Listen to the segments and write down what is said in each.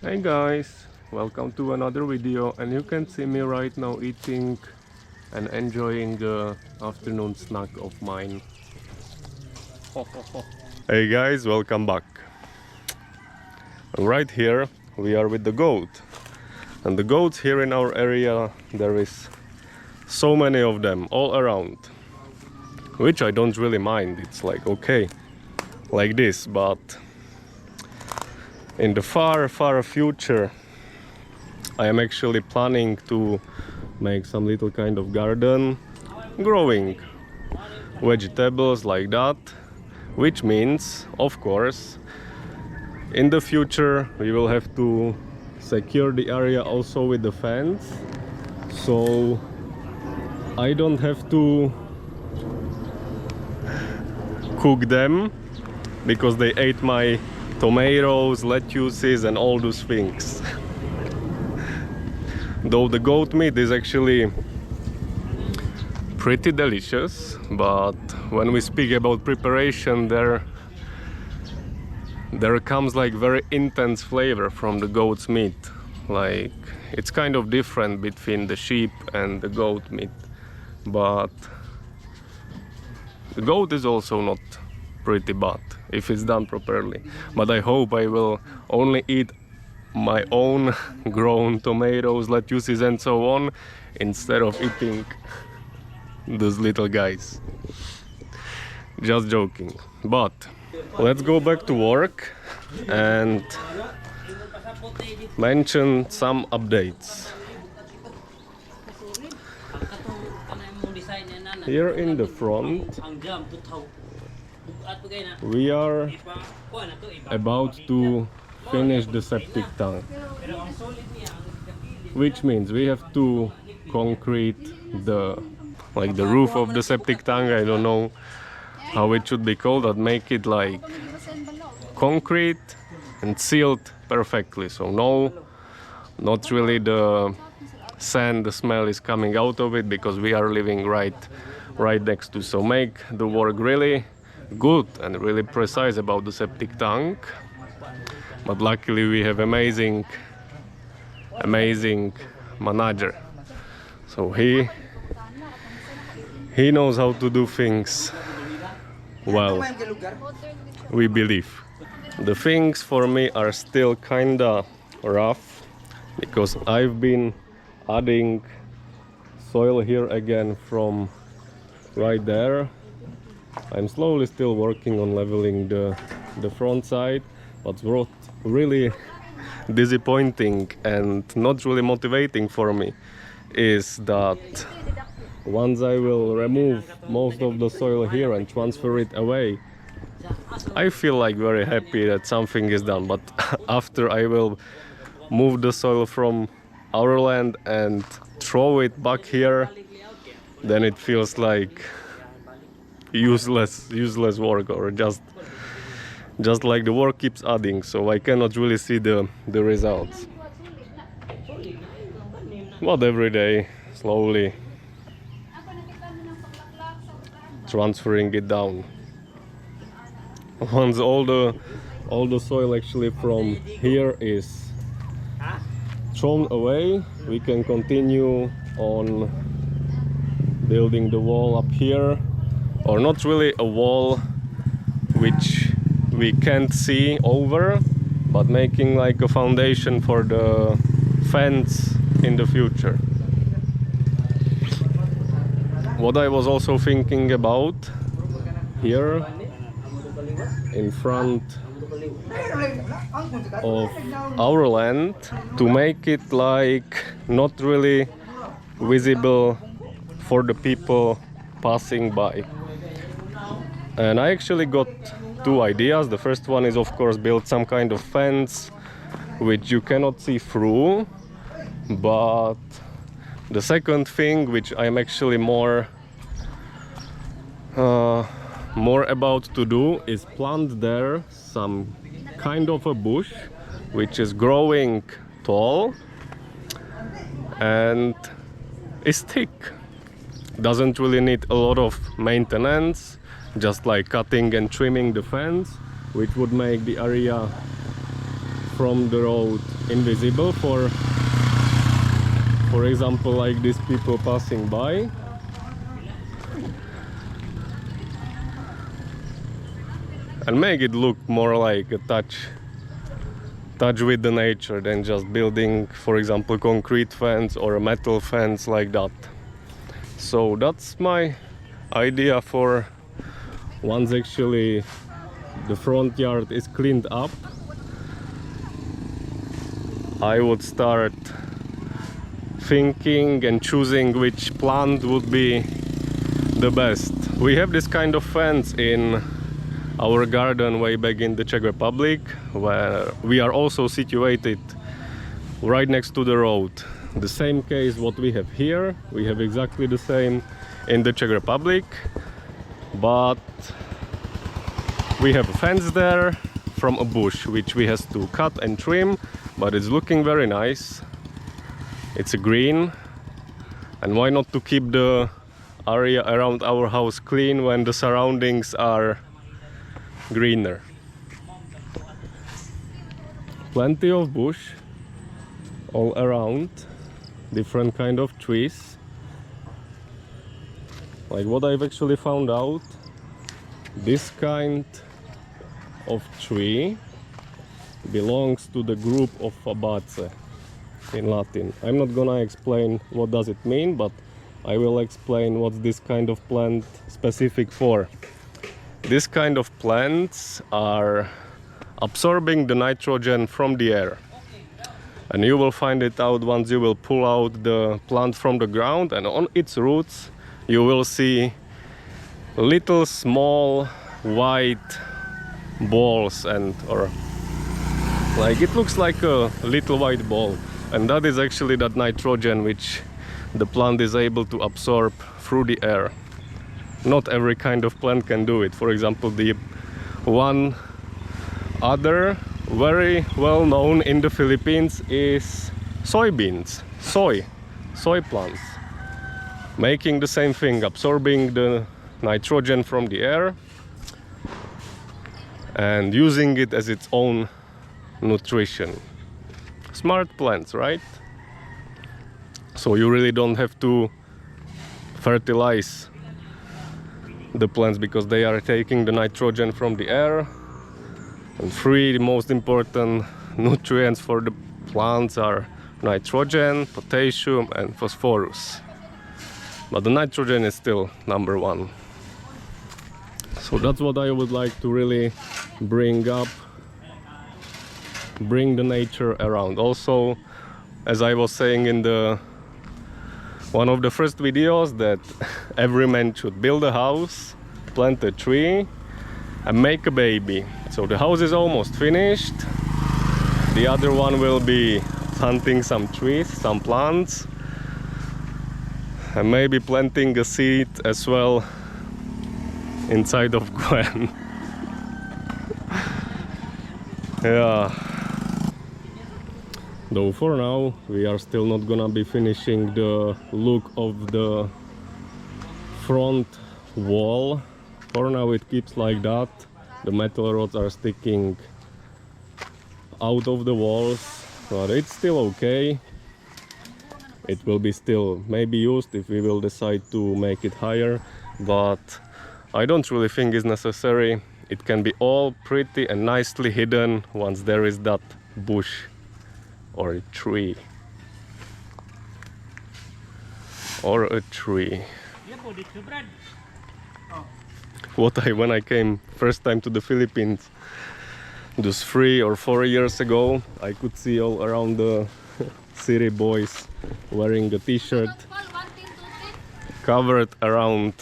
Hey guys, welcome to another video, and you can see me right now eating and enjoying the afternoon snack of mine. Hey guys, welcome back. Right here we are with the goat, and the goats here in our area, there is so many of them all around, which I don't really mind. It's like okay like this, but in the far future I am actually planning to make some little kind of garden, growing vegetables like that, which means of course in the future we will have to secure the area also with the fence, so I don't have to cook them because they ate my tomatoes, lettuces and all those things. Though the goat meat is actually pretty delicious, but when we speak about preparation, there comes like very intense flavor from the goat's meat. Like it's kind of different between the sheep and the goat meat, but the goat is also not pretty bad if it's done properly. But I hope I will only eat my own grown tomatoes, lettuces and so on, instead of eating those little guys. Just joking. But let's go back to work and mention some updates. Here in the front we are about to finish the septic tank, which means we have to concrete the roof of the septic tank. I don't know how it should be called, but make it like concrete and sealed perfectly, so not really the sand, the smell is coming out of it, because we are living right next to, so make the work really good and really precise about the septic tank. But luckily we have amazing manager, so he knows how to do things well, we believe. The things for me are still kinda rough because I've been adding soil here again from right there. I'm slowly still working on leveling the front side, but what really disappointing and not really motivating for me is that once I will remove most of the soil here and transfer it away, I feel like very happy that something is done, but after I will move the soil from our land and throw it back here, then it feels like useless work, or just like the work keeps adding, so I cannot really see the results. But every day slowly transferring it down. Once all the soil actually from here is thrown away, we can continue on building the wall up here, or not really a wall which we can't see over, but making like a foundation for the fence in the future. What I was also thinking about here in front of our land, to make it like not really visible for the people passing by. And I actually got two ideas. The first one is of course build some kind of fence which you cannot see through, but the second thing, which I'm actually more about to do, is plant there some kind of a bush which is growing tall and is thick. Doesn't really need a lot of maintenance, just like cutting and trimming the fence, which would make the area from the road invisible for example, like these people passing by. And make it look more like a touch with the nature than just building, for example, concrete fence or a metal fence like that. So that's my idea for once actually the front yard is cleaned up. I would start thinking and choosing which plant would be the best. We have this kind of fence in our garden way back in the Czech Republic, where we are also situated right next to the road. The same case what we have here, we have exactly the same in the Czech Republic, but we have a fence there from a bush which we has to cut and trim, but it's looking very nice. It's a green, and why not to keep the area around our house clean when the surroundings are greener. Plenty of bush all around, different kind of trees. Like what I've actually found out, this kind of tree belongs to the group of Fabaceae in Latin. I'm not gonna explain what does it mean, but I will explain what's this kind of plant specific for. This kind of plants are absorbing the nitrogen from the air, and you will find it out once you will pull out the plant from the ground, and on its roots you will see little small white balls, or like it looks like a little white ball, and that is actually that nitrogen which the plant is able to absorb through the air. Not every kind of plant can do it. For example, the one other very well known in the Philippines is soybeans, soy plants, making the same thing, absorbing the nitrogen from the air and using it as its own nutrition. Smart plants, right? So you really don't have to fertilize the plants because they are taking the nitrogen from the air. And three most important nutrients for the plants are nitrogen, potassium and phosphorus. But the nitrogen is still number one. So that's what I would like to really bring up, bring the nature around. Also, as I was saying in the one of the first videos, that every man should build a house, plant a tree and make a baby. So the house is almost finished. The other one will be planting some trees, some plants, and maybe planting a seed as well inside of Gwen. Yeah. Though for now we are still not gonna be finishing the look of the front wall. For now it keeps like that. The metal rods are sticking out of the walls, but it's still okay. It will be still maybe used if we will decide to make it higher, but I don't really think it's necessary. It can be all pretty and nicely hidden once there is that bush or a tree. Or a tree. When I came first time to the Philippines, just 3 or 4 years ago, I could see all around the city boys wearing a t-shirt covered around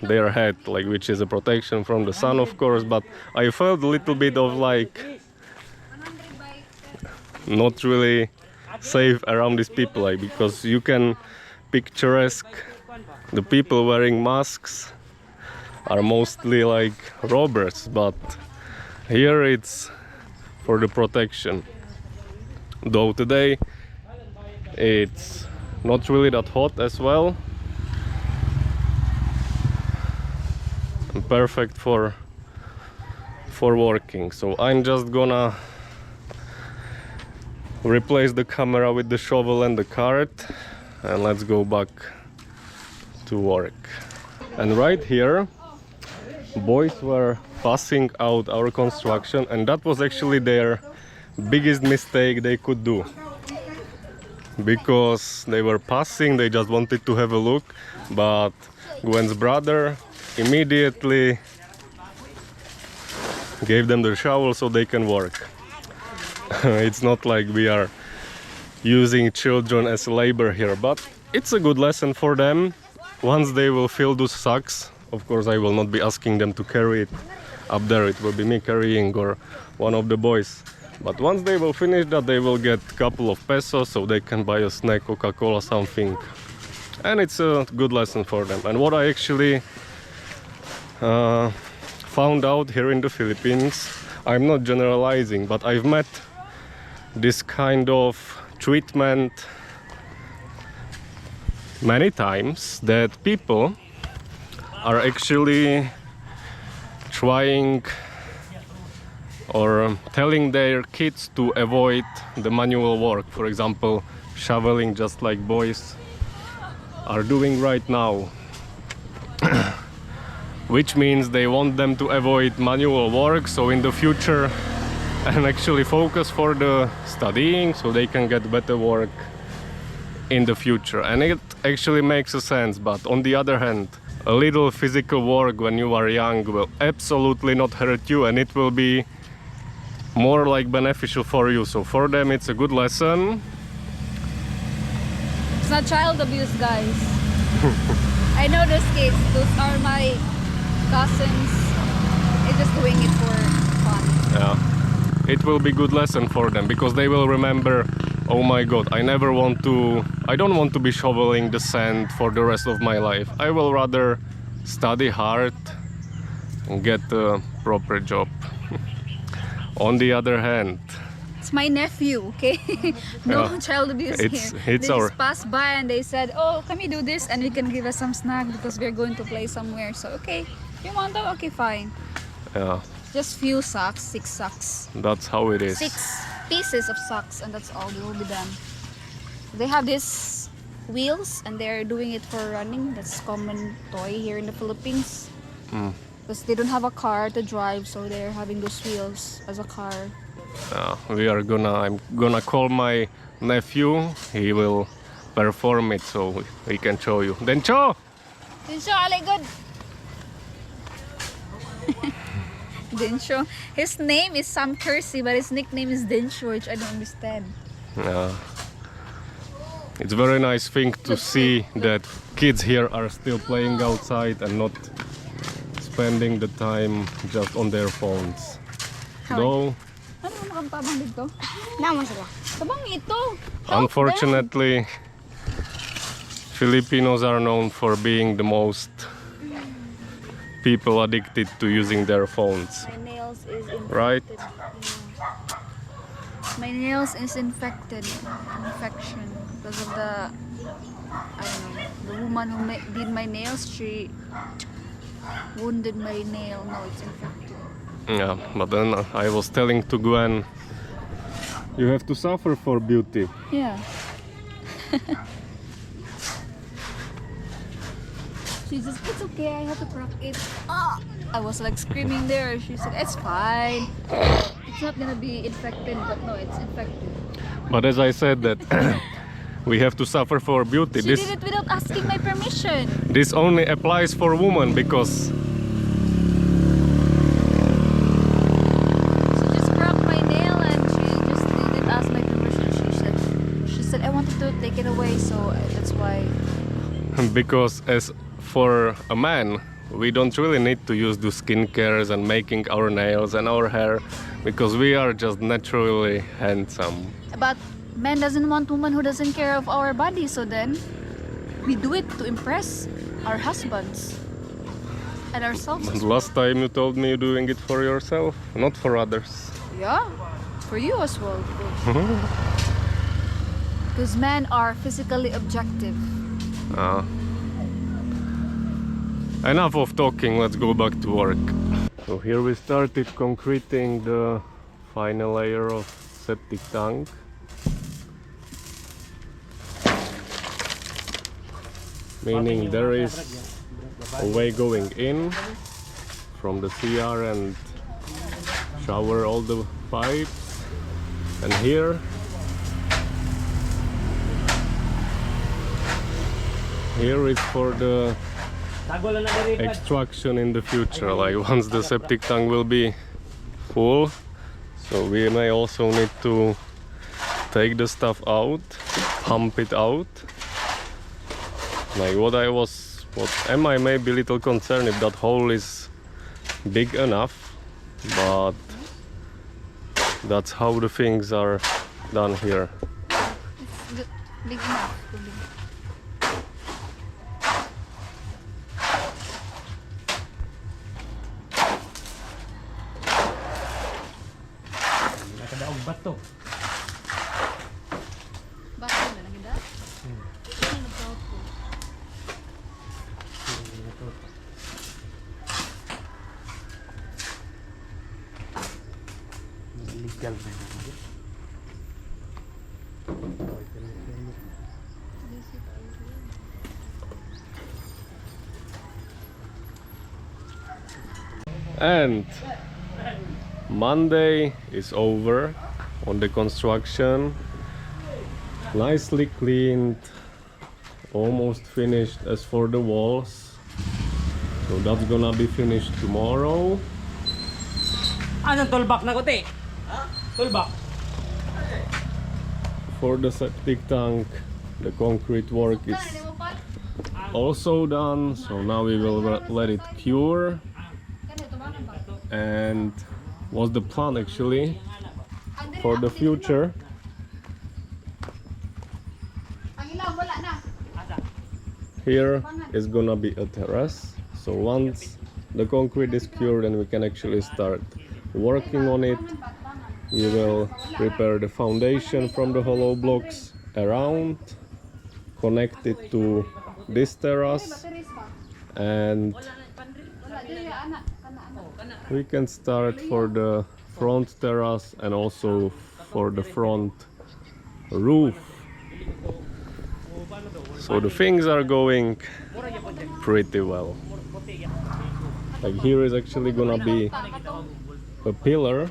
their head, like, which is a protection from the sun, of course, but I felt a little bit of like not really safe around these people, like, because you can picturesque the people wearing masks are mostly like robbers, but here it's for the protection. Though today it's not really that hot as well, and perfect for working. So I'm just gonna replace the camera with the shovel and the cart, and let's go back to work. And right here, boys were passing out our construction, and that was actually their biggest mistake they could do. Because they were passing, they just wanted to have a look, but Gwen's brother immediately gave them the shovel so they can work. It's not like we are using children as labor here, but it's a good lesson for them. Once they will fill those sacks, of course I will not be asking them to carry it up there, it will be me carrying or one of the boys. But once they will finish that, they will get a couple of pesos so they can buy a snack, Coca-Cola, something. And it's a good lesson for them. And what I actually found out here in the Philippines, I'm not generalizing, but I've met this kind of treatment many times, that people are actually trying or telling their kids to avoid the manual work, for example shoveling, just like boys are doing right now. Which means they want them to avoid manual work, so in the future, and actually focus for the studying so they can get better work in the future. And it actually makes a sense, but on the other hand, a little physical work when you are young will absolutely not hurt you, and it will be more like beneficial for you. So for them it's a good lesson. It's not child abuse, guys. I know those kids, those are my cousins. They're just doing it for fun. Yeah, it will be good lesson for them, because they will remember, oh my god, I don't want to be shoveling the sand for the rest of my life. I will rather study hard and get a proper job. On the other hand, it's my nephew, okay? No child abuse here. They just passed by and they said, oh, can we do this? And you can give us some snack because we're going to play somewhere. So, okay, you want that? Okay, fine. Yeah. Just few socks, 6 socks. That's how it is. 6 pieces of socks, and that's all. They will be done. They have these wheels and they're doing it for running. That's common toy here in the Philippines. Because they don't have a car to drive, so they're having those wheels as a car. I'm gonna call my nephew. He will perform it so he can show you. Dencho! Dencho, alay good. Dencho. His name is Sam Kersey, but his nickname is Dencho, which I don't understand. Yeah. It's a very nice thing to see that kids here are still playing outside and not spending the time just on their phones. Though, unfortunately, Filipinos are known for being the most people addicted to using their phones. My nails is infected. Right? My nails is infection because of the, I don't know, the woman who did my nails, she wounded my nail. No, it's infected. Yeah, but then I was telling to Gwen, you have to suffer for beauty. Yeah. She says, it's okay, I have to crack it. Ah! I was like screaming there. She said, it's fine. It's not gonna be infected, but no, it's infected. But as I said that we have to suffer for beauty. She did it without asking my permission. This only applies for women, because She just cracked my nail and she just didn't ask my permission. She said I wanted to take it away, so that's why. because as for a man, we don't really need to use the skincares and making our nails and our hair, because we are just naturally handsome. But man doesn't want woman who doesn't care of our body, so then we do it to impress our husbands and ourselves. And last time you told me you're doing it for yourself, not for others. Yeah, for you as well. Because men are physically objective. Enough of talking, let's go back to work. So here we started concreting the final layer of septic tank. meaning there is a way going in from the CR and shower all the pipes, and here is for the extraction in the future, like once the septic tank will be full. So we may also need to take the stuff out, pump it out. Like what am I maybe a little concerned if that hole is big enough, but that's how the things are done here. It's big enough to be. Bato. Bato na lang ganda. Ano na proud ko? Legal na. And Monday is over on the construction, nicely cleaned, almost finished as for the walls, so that's gonna be finished tomorrow. Anong toolbox na kote? Toolbox. For the septic tank, the concrete work is also done, so now we will let it cure. And what's the plan actually for the future? Here is gonna be a terrace, so once the concrete is cured and we can actually start working on it, we will prepare the foundation from the hollow blocks around, connect it to this terrace, and we can start for the front terrace and also for the front roof. So the things are going pretty well. Like here is actually gonna be a pillar,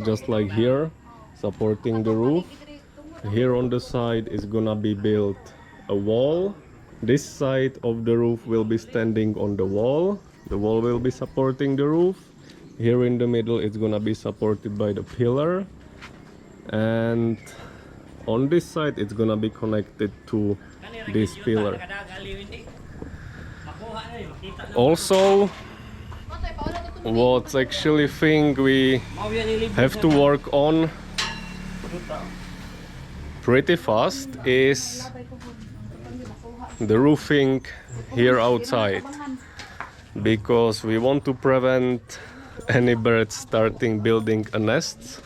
just like here, supporting the roof. Here on the side is gonna be built a wall. This side of the roof will be standing on the wall. The wall will be supporting the roof. Here in the middle it's gonna be supported by the pillar, and on this side it's gonna be connected to this pillar. Also, what's actually thing we have to work on pretty fast is the roofing here outside, because we want to prevent any birds starting building a nest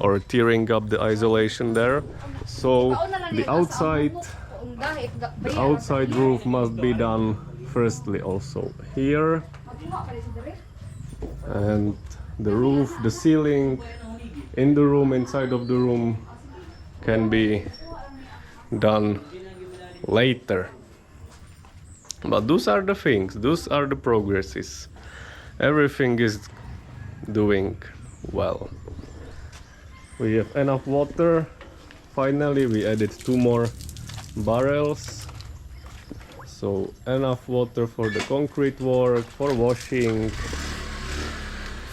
or tearing up the isolation there. So the outside roof must be done firstly also here, and the roof, the ceiling in the room, inside of the room, can be done later. But those are the things, those are the progresses. Everything is doing well. We have enough water. Finally we added 2 more barrels, so enough water for the concrete work, for washing,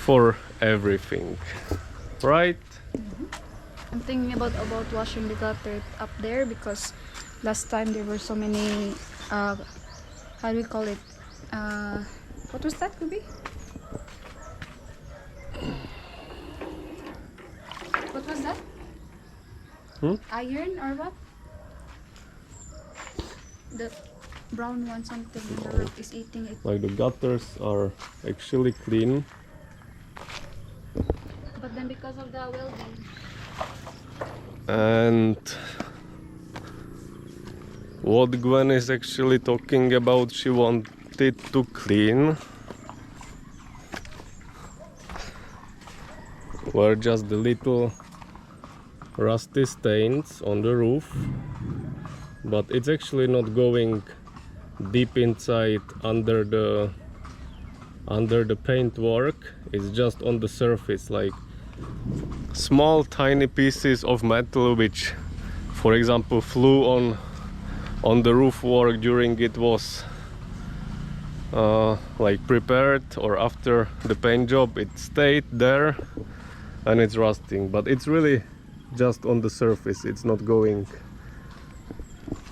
for everything, right? I'm thinking about washing the gutter up there, because last time there were so many how do we call it, what was that, Kubi? What was that? Iron or what? The brown one, something is eating it. Like the gutters are actually clean, But then because of the welding. and what Gwen is actually talking about, she wanted to clean, were just the little rusty stains on the roof, but it's actually not going deep inside under the paint work. It's just on the surface, like small tiny pieces of metal which, for example, flew on the roof work during it was like prepared, or after the paint job it stayed there and it's rusting, but it's really just on the surface. It's not going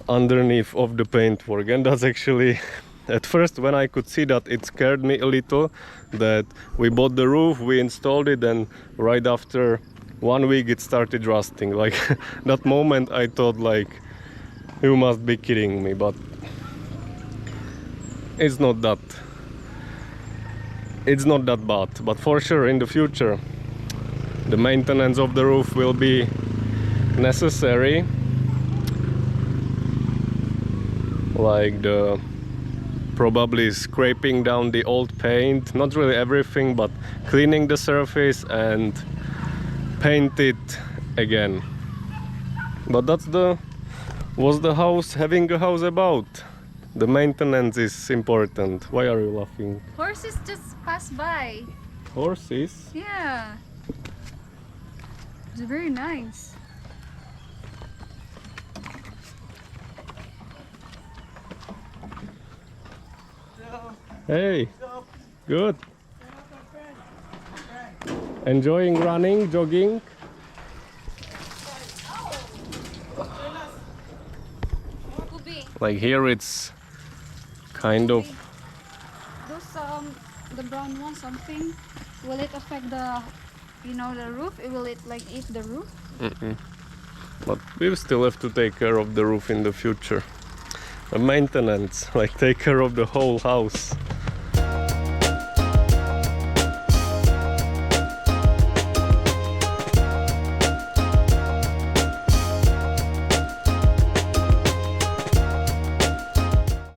underneath of the paint work, and that's actually, at first when I could see that, it scared me a little, that we bought the roof, we installed it, and right after 1 week it started rusting. Like that moment I thought, like, you must be kidding me, but it's not that bad. But for sure in the future the maintenance of the roof will be necessary, like the probably scraping down the old paint, not really everything, but cleaning the surface and paint it again. But that's was the house, having a house about. The maintenance is important. Why are you laughing? Horses just pass by. Horses? Yeah. It's very nice. Hey, good. Enjoying running, jogging? Like here it's kind of... Those the brown one, something, will it affect the, you know, the roof? Will it like eat the roof? But we still have to take care of the roof in the future. The maintenance, like take care of the whole house.